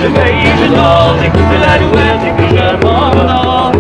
je veille, je dors, j'écoute l'alouette et que je m'endors.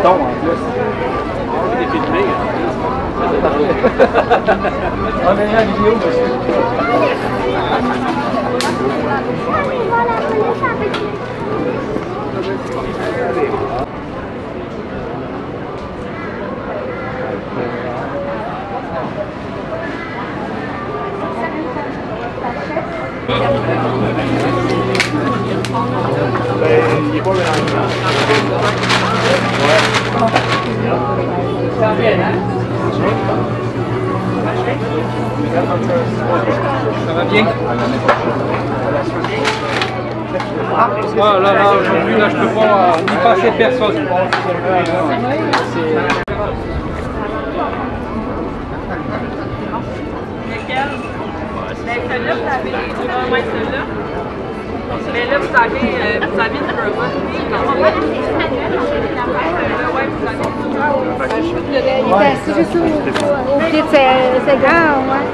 béton en plus. C'est filmé. On est la vidéo, monsieur. Il est pas mélangé. Ça va bien, hein? Ça va bien? Ah là là, aujourd'hui, là, je peux pas n'y passer personne. Lequel? Ben, celle-là, vous avez ouais, celle-là. Mais là, vous avez une Burma. Ouais, vous avez. Il était assis juste au pied de ses gants, ouais.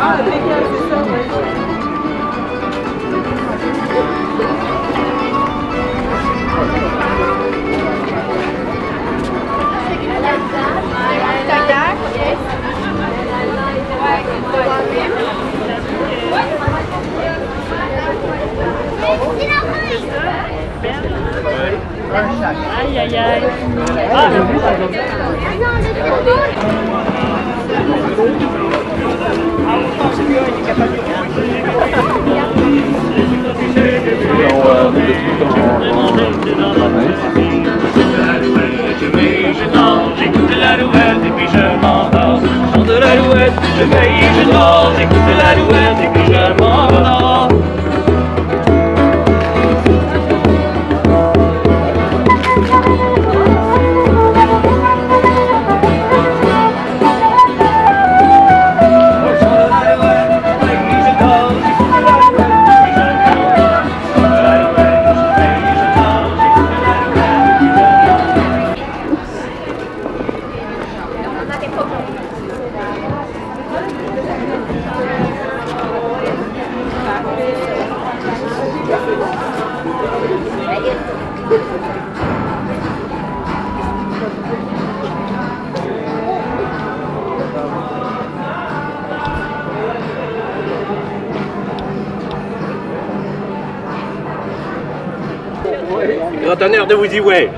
Ah, lequel, c'est ça, ouais. Aïe, aïe, aïe. Ah, le but, j'écoute l'alouette et puis je m'endors. Je chante l'alouette, je veille et je dors. J'écoute l'alouette et puis je m'endors. Grand honneur de vous dire ouais.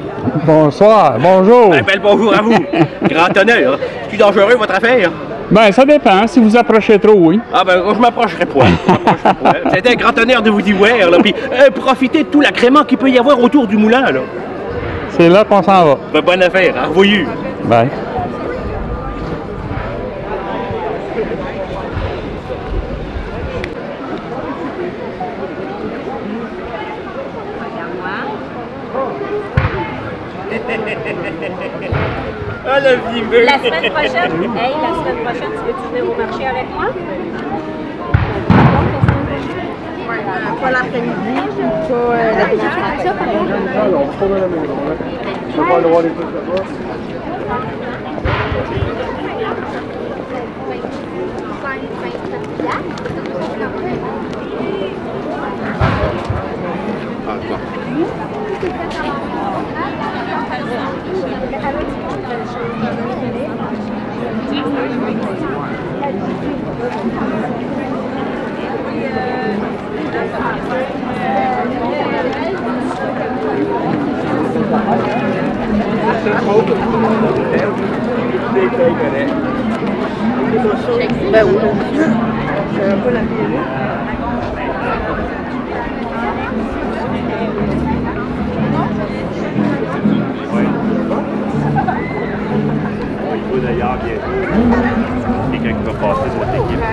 Bonsoir, bonjour. Un bel bonjour à vous. Grand honneur. C'est dangereux votre affaire? Ben, ça dépend. Si vous approchez trop, oui. Ah ben, je m'approcherai pas. C'était un grand honneur de vous dire ouais, là. Puis profitez de tout l'agrément qu'il peut y avoir autour du moulin, là. C'est là qu'on s'en va. Ben, bonne affaire. Au revoir. Bye. Ah, la vie. La semaine prochaine, hey, la semaine prochaine, tu veux-tu venir au marché avec moi? Pas l'après-midi, pas l'après-midi. Alors, on va à la maison. Je vais pas aller voir les trucs là-bas. Ah, quoi? Ben oui. C'est un peu la vie. D'ailleurs, quelqu'un qui va passer sur cette équipe.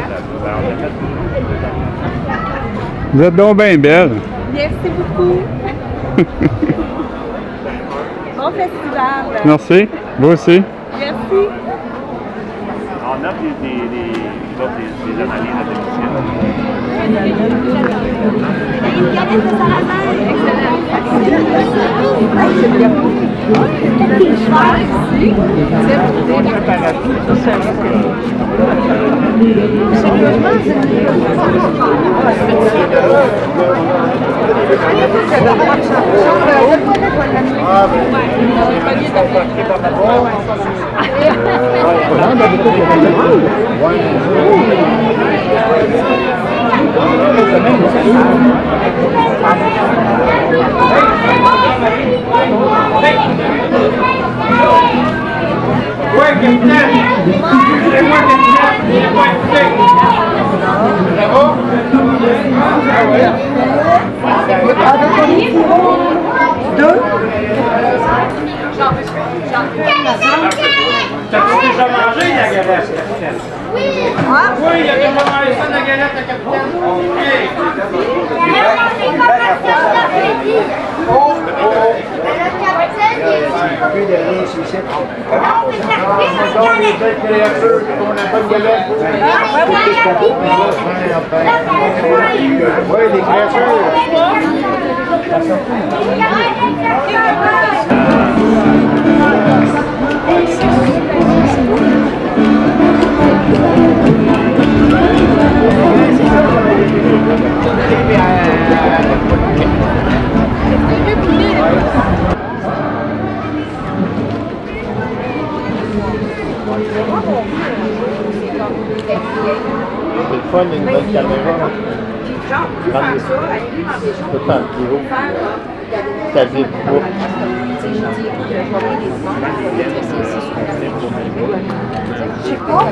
Vous êtes donc bien belle. Merci beaucoup. Bon festival. Merci. Vous aussi. Merci. On a des analyses à domicile. Une galette de salade. Ouais, capitaine! C'est moi, capitaine! C'est moi, capitaine! Ça va? Deux? T'as-tu déjà mangé la galette, capitaine? Oui! Oui, il a déjà mangé ça, la galette, la capitaine? Plus de rien ici. Donc, les belles créatures qui font la bonne galette. Oui, les créatures. C'est le fun, une bonne caméra. Genre, on peut faire ça, aller dans des choses, Autant de kilos. faire Ça vide pas. tu sais, je dis, écoute, je vais voir des bandes, c'est ici sur la je sais pas,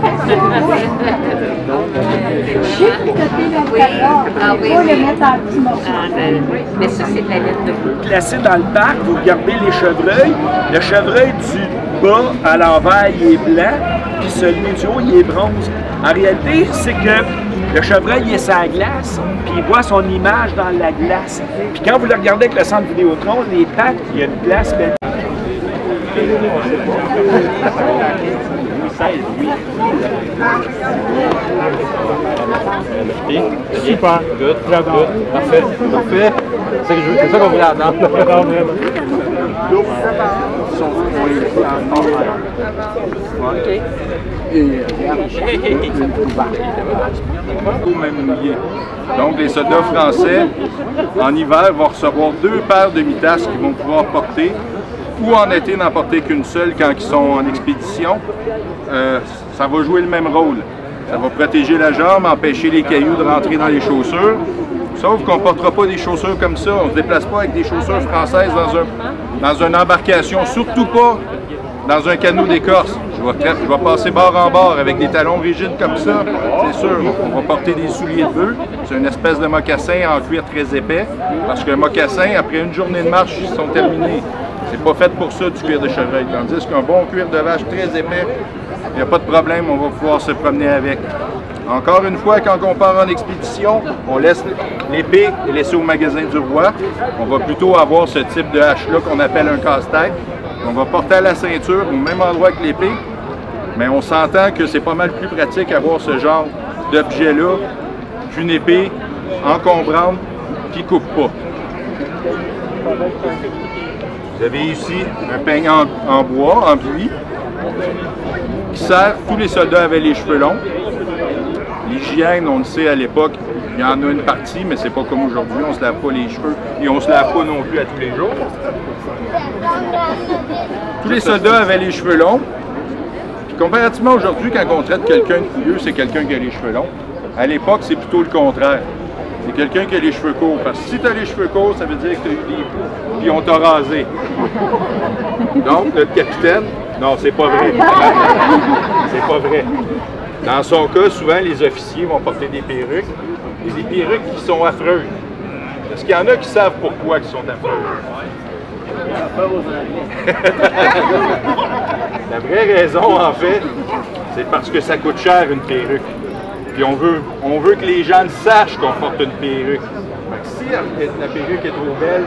mais ça, c'est de la lettre de boue. Placé dans le parc, vous regardez les chevreuils. Le chevreuil du bas à l'envers, il est blanc, puis celui du haut, il est bronze. En réalité, c'est que le chevreuil il est sur la glace, puis il voit son image dans la glace. Puis quand vous le regardez avec le centre Vidéotron, les pattes, il y a une glace belle. Super. Good, good. Parfait, parfait. C'est ça qu'on voulait attendre. Au même millier. Donc les soldats français, en hiver, vont recevoir 2 paires de mitasses qu'ils vont pouvoir porter, ou en été n'en porter qu'une seule quand ils sont en expédition. Ça va jouer le même rôle. Ça va protéger la jambe, empêcher les cailloux de rentrer dans les chaussures. Sauf qu'on ne portera pas des chaussures comme ça. On ne se déplace pas avec des chaussures françaises dans une embarcation, surtout pas dans un canot d'écorce. Je vais passer bord en bord avec des talons rigides comme ça, c'est sûr. On va porter des souliers de bœuf. C'est une espèce de mocassin en cuir très épais, parce qu'un mocassin, après une journée de marche, ils sont terminés. C'est pas fait pour ça du cuir de chevreuil. Tandis qu'un bon cuir de vache très épais, il n'y a pas de problème, on va pouvoir se promener avec. Encore une fois, quand on part en expédition, on laisse l'épée et laisser au magasin du roi. On va plutôt avoir ce type de hache-là qu'on appelle un casse-tête. On va porter à la ceinture au même endroit que l'épée, mais on s'entend que c'est pas mal plus pratique avoir ce genre d'objet-là qu'une épée encombrante qui ne coupe pas. Vous avez ici un peigne en bois, en buis, qui sert, tous les soldats avaient les cheveux longs. L'hygiène, on le sait à l'époque, il y en a une partie, mais c'est pas comme aujourd'hui, on se lave pas les cheveux et on se lave pas non plus à tous les jours. Tous les soldats avaient les cheveux longs. Puis comparativement aujourd'hui, quand on traite quelqu'un de fouilleux, c'est quelqu'un qui a les cheveux longs. À l'époque, c'est plutôt le contraire. C'est quelqu'un qui a les cheveux courts. Parce que si tu as les cheveux courts, ça veut dire que tu as eu des poux, puis on t'a rasé. Donc, notre capitaine, non, c'est pas vrai. C'est pas vrai. Dans son cas, souvent, les officiers vont porter des perruques. Et des perruques qui sont affreuses. Est-ce qu'il y en a qui savent pourquoi ils sont affreuses? La vraie raison, en fait, c'est parce que ça coûte cher une perruque. Puis on veut que les gens le sachent qu'on porte une perruque. Fait que si la perruque est trop belle,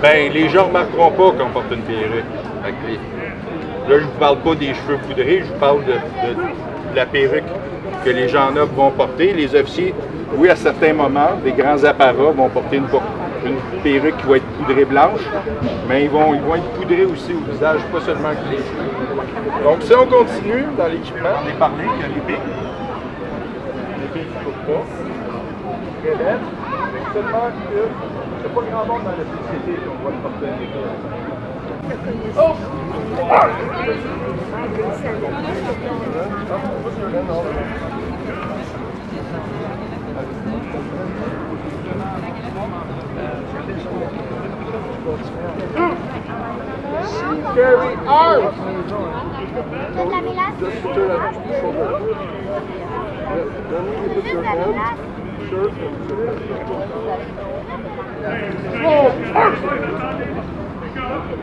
ben les gens ne remarqueront pas qu'on porte une perruque. Fait que là, je ne vous parle pas des cheveux poudrés, je vous parle de la perruque que les gens nobles vont porter. Les officiers, oui, à certains moments, des grands apparats vont porter une perruque qui va être poudrée blanche, mais ils vont être poudrés aussi au visage, pas seulement que les cheveux. Donc si on continue dans l'équipement, on est parlé qu'il y a l'épée. L'épée qui ne coupe pas. Très belle. seulement que c'est pas grand monde dans la société qu'on voit le porter. Carry arms! De la mélasse. Just turn up your shoulder. Yeah, then you put your hand, shirt, and roll arms!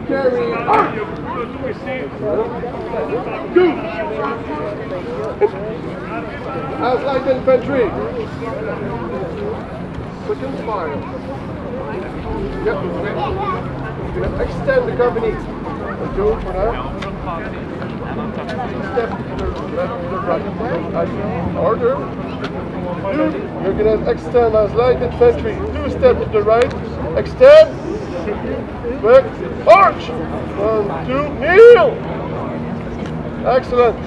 Carry arms! Go! As light infantry. Second fire. Yep. Extend the company. Two for now. Step to the left, to the right. Order. You're going to extend as light infantry. 2 steps to the right. Extend. Back. Arch. 1, 2. Kneel. Excellent.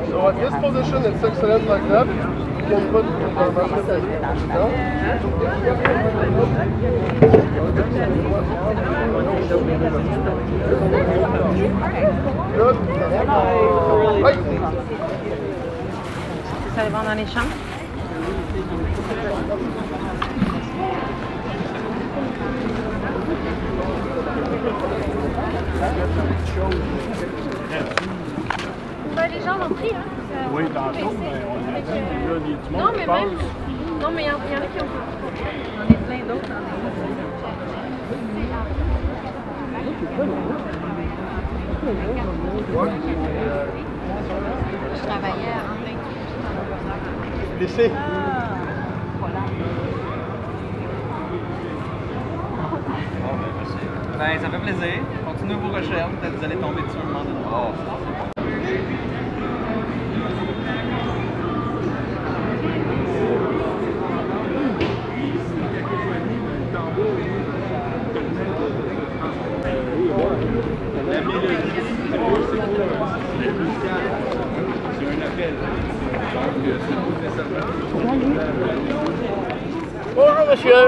So at this position, it's excellent like that. You can put your muscle down. Good. Right. Ça les vend dans les champs? Ben, les gens l'ont pris, hein. Oui, tantôt, mais on a dit, il y a du monde Non, qui mais passe. même. Non, mais il y en a qui ont pris. Il y en a plein d'autres. Je travaillais en plein. Laissez. Ben, ça fait plaisir. Continuez vos recherches. Peut-être que vous allez tomber dessus un moment donné. Bonjour monsieur.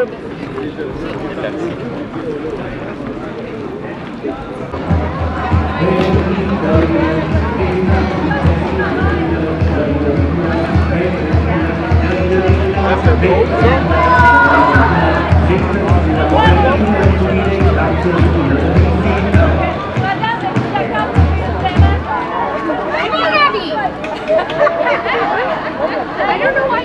I don't know why.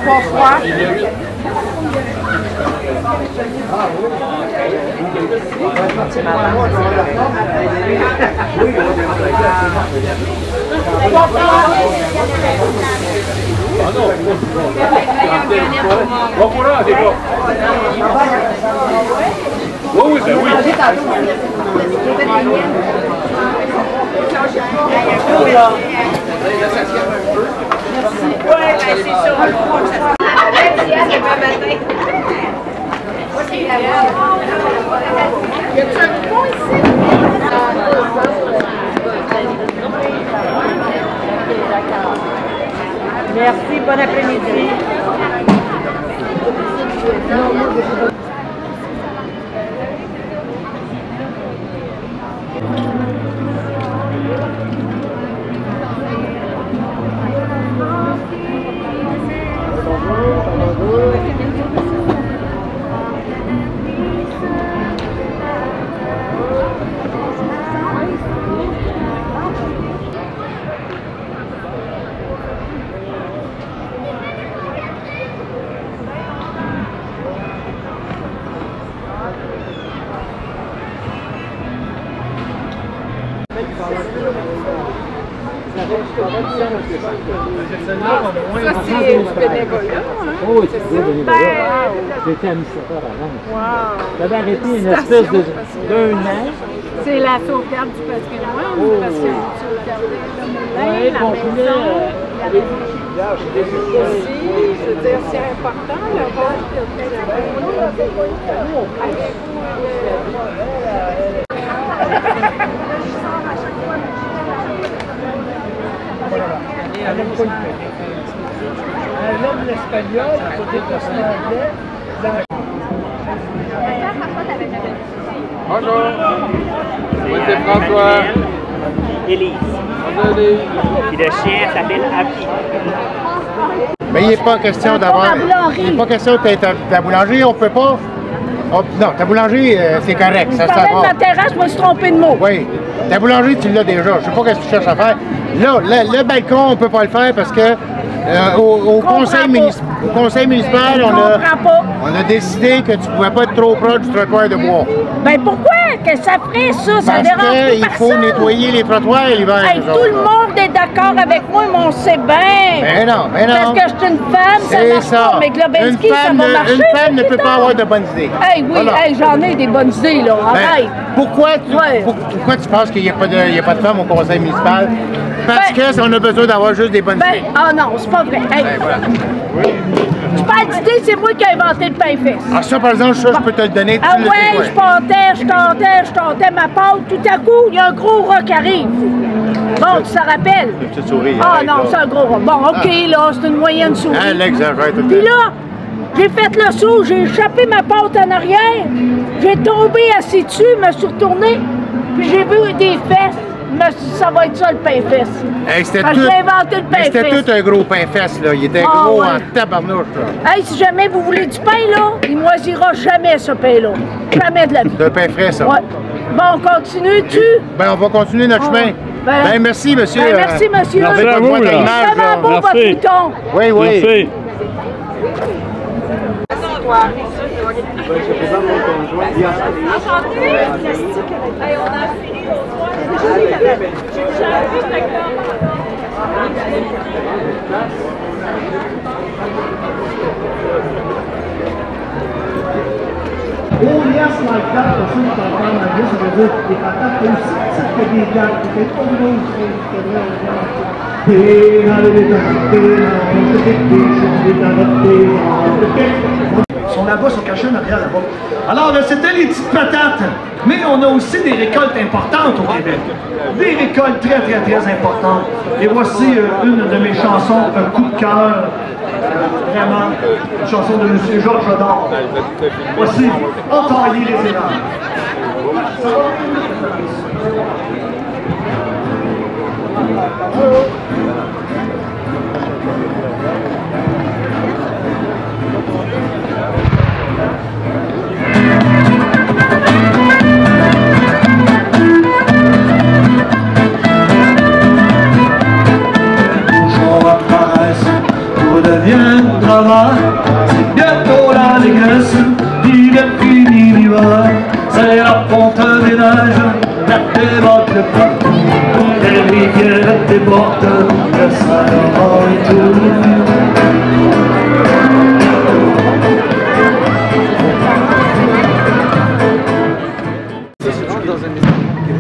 Pas froid. Bon courage, c'est quoi? Oui, ben oui. Ouais, ben c'est sûr. Merci à demain matin. Y a-tu un pont ici? Merci, bon après-midi. Ça, c'est du bénévolat, hein? Oh, c'est du bénévolat. J'étais administrateur avant. Wow! J'avais arrêté une espèce d'un an. C'est la sauvegarde du patrimoine, parce que tu sauvegardais le moulin, la maison, la maison. Je veux dire, c'est important, le rôle que vous avez. Elle aime l'espagnol, à côté de l'anglais. Bonjour. Moi, c'est François. Élise. Bonjour, Élise. Puis le chien s'appelle Happy. Mais il n'est pas question d'avoir. Il n'est pas question d'être à la boulangerie, on peut pas. Oh, non, ta boulangerie, c'est correct. Ça se parlais de ma terrasse, je me suis trompé de mot. Oui. Ta boulangerie, tu l'as déjà. Je sais pas ce que tu cherches à faire. Là, le balcon, on ne peut pas le faire parce que au conseil municipal, on a décidé que tu ne pouvais pas être trop proche du trottoir de bois. Ben pourquoi? Qu'est-ce que ça ferait, ça? Ça dérange pas personne. Il faut nettoyer les trottoirs l'hiver. Hey, tout le monde est d'accord avec moi, mais on sait bien. Mais non, mais non. Parce que je suis une femme, ça marche pas. Mais Globensky, ça va marcher. Une femme ne peut pas avoir de bonnes idées. Hey, oui, voilà. Hey, j'en ai des bonnes idées, là. Arrête. Pourquoi tu penses qu'il n'y a pas de femmes au conseil municipal? Parce qu'on a besoin d'avoir juste des bonnes idées. Ah non, c'est pas vrai. Hey. Voilà. Tu parles d'idées, c'est moi qui ai inventé le pain fesse. Ah ça, par exemple, ça, je peux te le donner. Ah ouais, je tentais ma pâte. Tout à coup, il y a un gros roc qui arrive. Bon, tu t'en rappelles? Une petite souris. Ah non, c'est un gros roc. Bon, OK, là, c'est une moyenne souris. Elle exagère tout le temps. Puis là, j'ai fait le saut, j'ai échappé ma pâte en arrière. J'ai tombé assis dessus, me suis retourné, puis j'ai vu des fesses. Ça va être ça le pain fesse. Hey, j'ai inventé le pain fesse. C'était tout un gros pain fesse, là. Il était gros en tabarnouche, là. Hey, si jamais vous voulez du pain, là, il moisira jamais ce pain-là. Jamais de la vie. C'est un pain frais, ça. Ouais. Bon, on continue-tu? Ben, on va continuer notre chemin. Ben, merci, monsieur. Ben, merci, monsieur. Merci à vous, là. C'est vraiment beau, votre mouton. Oui, oui. Merci. Enchanté! Hey, on a fini l'autre soir. Oh yes, like that, parce que tu entends la vie, ça veut dire que les patates aussi petites que des gars, qui fait pas de rose, Ils sont là-bas, sont cachés en arrière là-bas. Alors, c'était les petites patates, mais on a aussi des récoltes importantes au Québec. Des récoltes très, très, très importantes. Et voici une de mes chansons, un coup de cœur. Vraiment, une chanson de M. Georges Jodard. Voici, Entailler les érables. Deviendra, c'est bientôt l'allégresse, il est fini l'hiver, c'est la fonte des neiges, la déborde de partout, les rivières débordent, le Saint-Laurent est tout.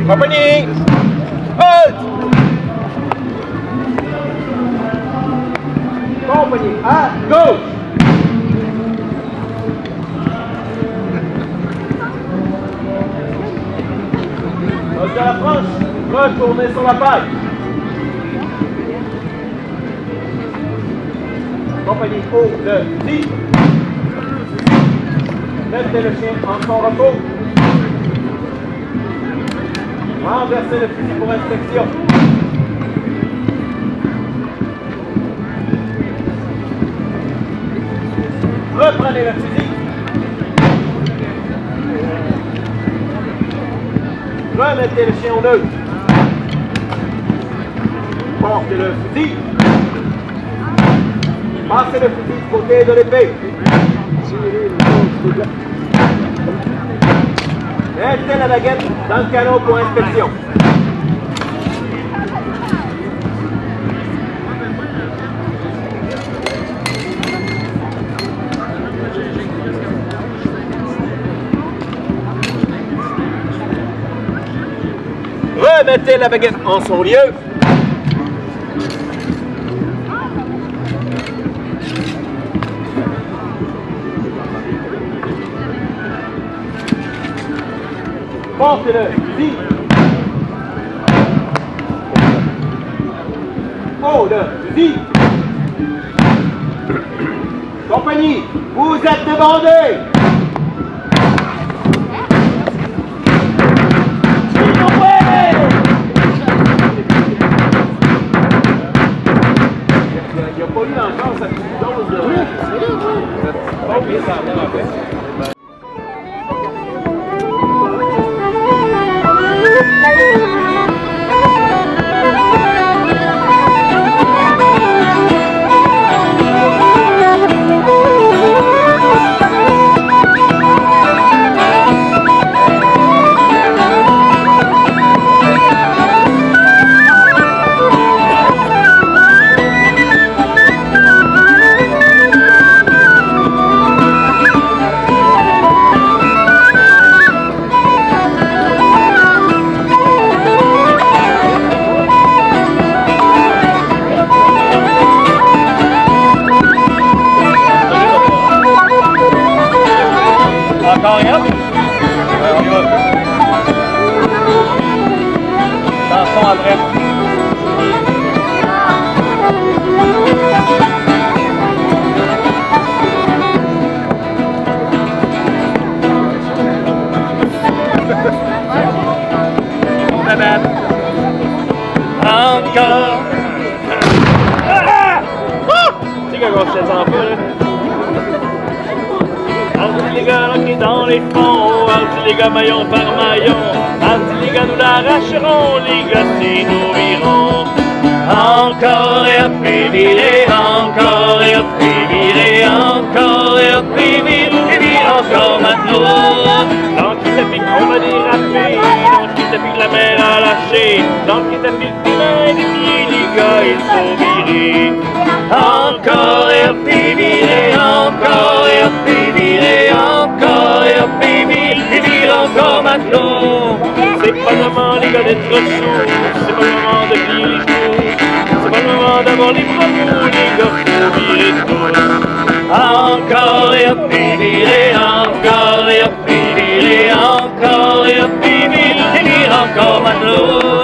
Compagnie! Halt! Compagnie, à gauche! Poste de la France, retournez sur la paille. Compagnie, haut le 10. Mettez le chien en son repos. Renversez le fusil pour inspection. Reprenez le fusil. Remettez le chien au neutre. Portez le fusil. Passez le fusil du côté de l'épée. Mettez la baguette dans le canot pour inspection. Remettez la baguette en son lieu. Portez-le, vite. Oh, le vite. Compagnie, vous êtes débandés. Il n'y a pas eu encore cette dose de... Oui, ça en fait. Encore rien? Ouais, on y va. Chanson après. Encore. Tu sais quand on se laisse en peu, là? Les gars qui dans les fonds, les gars maillon par maillon, les gars nous l'arracheront, les gars si nous virons. Encore et à virer, encore et à virer, encore et à virer, encore maintenant. Dans qui t'applique on va déraper, dans qui t'applique la mer à lâcher, dans qui t'applique des mains et des pieds, les gars ils sont virés. Encore et à virer, encore et à virer, encore et à virer, encore maintenant. C'est pas le moment les gars d'être sous, c'est pas le moment de plier les genoux, c'est pas le moment d'avoir les bras mous, les gars faut virer tous. Encore et à virer, encore et à virer, encore et à virer, encore maintenant.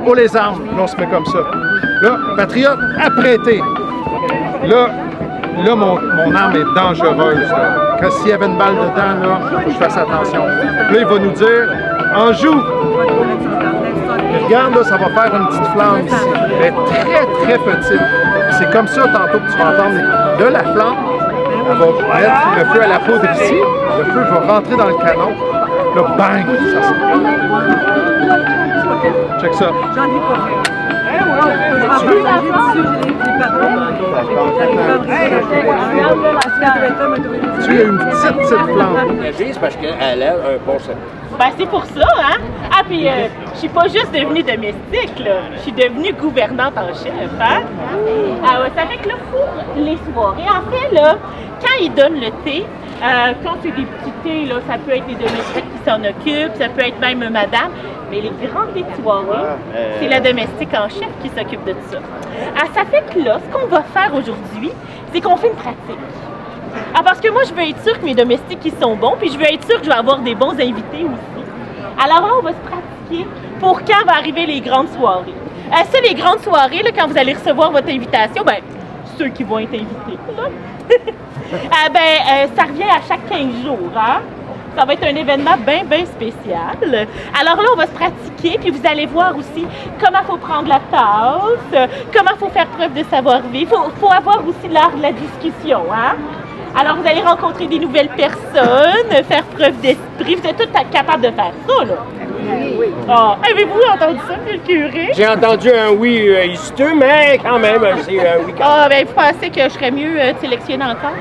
Pour les armes, là, on se met comme ça. Là, patriote, apprêté. Là, mon arme est dangereuse. Là. Quand s'il y avait une balle dedans, là, il faut que je fasse attention. Là, il va nous dire, en joue. Regarde, là, ça va faire une petite flamme ici. Elle est très, très petite. C'est comme ça, tantôt, que tu vas entendre de la flamme. Elle va mettre le feu à la poudre ici. Le feu va rentrer dans le canon. Là, bang! Ça sort. Check ça. J'en ai pas fait. Tu as une petite flamme. C'est parce qu'elle a un bon set. Ben, c'est pour ça, hein? Ah, puis je suis pas juste devenue domestique, là. Je suis devenue gouvernante en chef, hein? Ah ouais, ça fait que là, pour les soirées, en fait, là, quand ils donnent le thé, quand c'est des petits thés, là, ça peut être les domestiques qui s'en occupent, ça peut être même madame, mais les grandes thés de soirée, c'est la domestique en chef qui s'occupe de ça. Ah, ça fait que là, ce qu'on va faire aujourd'hui, c'est qu'on fait une pratique. Ah, parce que moi, je veux être sûre que mes domestiques ils sont bons, puis je veux être sûre que je vais avoir des bons invités aussi. Alors là, on va se pratiquer pour quand va arriver les grandes soirées. Ça, les grandes soirées, là, quand vous allez recevoir votre invitation, ben, ceux qui vont être invités, là. Ça revient à chaque 15 jours, hein? Ça va être un événement bien, bien spécial. Alors là, on va se pratiquer, puis vous allez voir aussi comment il faut prendre la tasse, comment il faut faire preuve de savoir-vivre. Il faut avoir aussi l'art de la discussion, hein? Alors, vous allez rencontrer des nouvelles personnes, faire preuve d'esprit. Vous êtes tous capables de faire ça, là? Oui. Oh, avez-vous entendu ça, le curé? J'ai entendu un oui hésiteux, mais quand même, c'est un oui quand même. Ah, vous pensez que je serais mieux de sélectionner encore?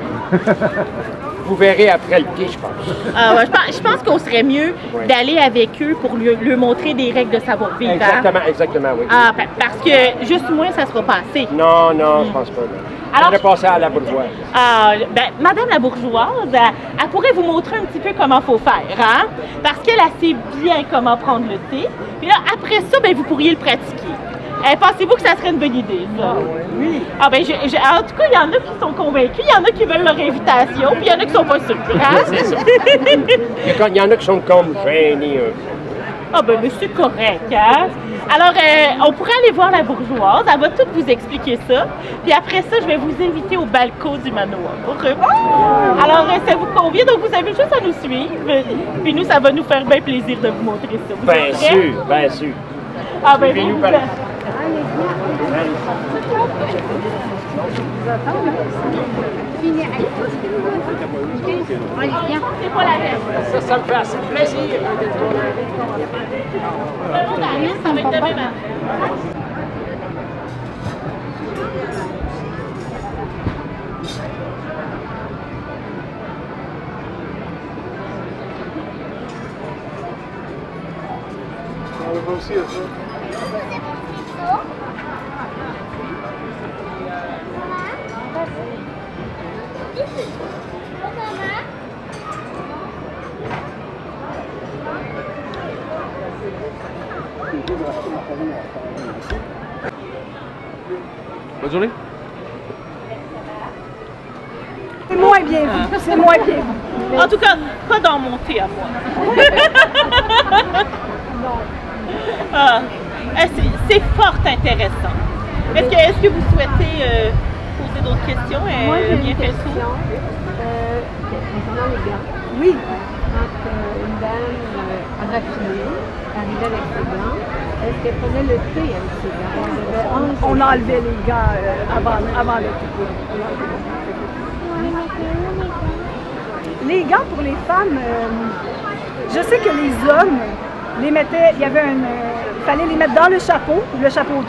Vous verrez après le pied, je pense. Ah, je pense qu'on serait mieux d'aller avec eux pour leur montrer des règles de savoir-vivre. Exactement, exactement, oui. Ah, parce que juste moins, ça sera pas assez. Non, je pense pas. Alors, on va passer à la bourgeoise. Ah, Madame la bourgeoise, elle pourrait vous montrer un petit peu comment il faut faire, hein? Parce qu'elle sait bien comment prendre le thé. Puis là, après ça, vous pourriez le pratiquer. Pensez-vous que ça serait une bonne idée, ça? Oui. Ah, en tout cas, il y en a qui sont convaincus, il y en a qui veulent leur invitation, puis il y en a qui sont pas sûrs, hein? C'est ça. Il y en a qui sont comme gênés un peu. Ah, mais c'est correct, hein? Alors, on pourrait aller voir la bourgeoise, elle va tout vous expliquer ça. Puis après ça, je vais vous inviter au balcon du manoir. Alors, ça vous convient, donc vous avez juste à nous suivre. Puis nous, ça va nous faire bien plaisir de vous montrer ça. Vous êtes prêts? Bien sûr. Ah, suivez-nous par ici. C'est pas la peine. Ça me fait assez plaisir. Ça va être demain matin. On va aussi à ça. Bonne journée. C'est moins bien vu. C'est moins bien vu. En tout cas, pas dans mon thé à moi. C'est fort intéressant. Est-ce que vous souhaitez poser d'autres questions? Moi, j'ai une bien fait question. Concernant les gants. Oui. Quand une dame raffinée arrivait avec ses gants, est-ce qu'elle prenait le thé avec ses gants? On enlevait les gants avant le thé. Les gants pour les femmes, je sais que les hommes les mettaient, il fallait les mettre dans le chapeau de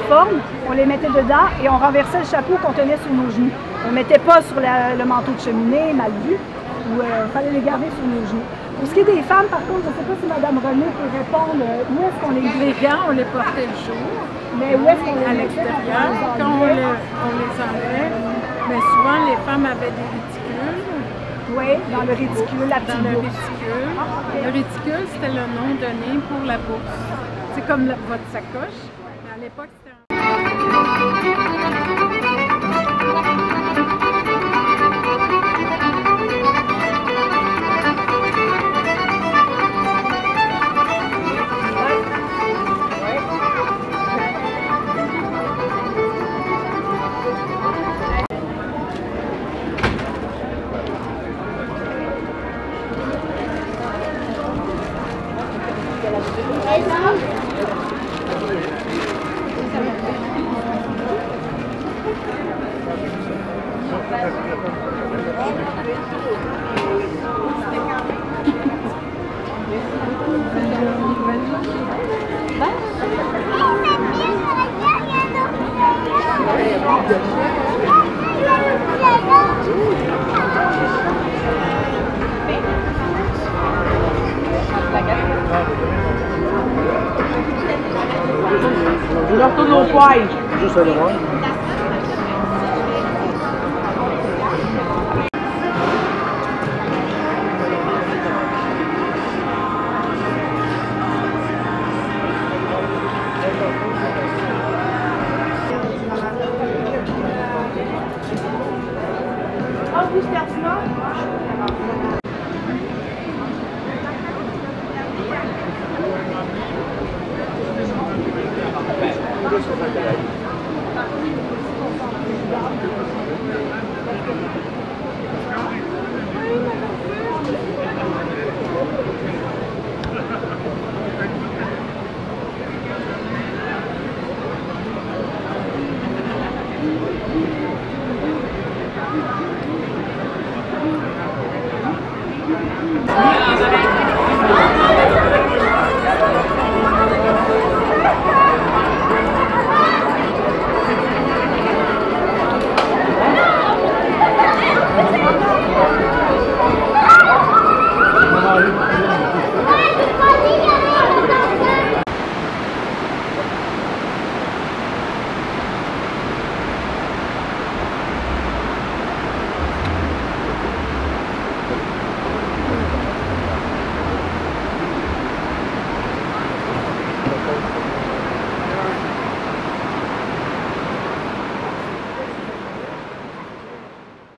forme, on les mettait dedans et on renversait le chapeau qu'on tenait sur nos genoux. On ne mettait pas sur le manteau de cheminée, mal vu, ou il fallait les garder sur nos genoux. Pour ce qui est des femmes, par contre, je ne sais pas si Mme René peut répondre, où est-ce qu'on les gants, on les portait le jour, mais où est-ce qu'on les à l'extérieur, quand on les enlevait, mais souvent les femmes avaient des réticules. Oui, dans le réticule, la petite bourse. Le réticule, c'était le nom donné pour la bourse. C'est comme votre sacoche, mais à l'époque, c'était Je leur tourne au poil. Juste à droite. Ah, vous, Ferdinand?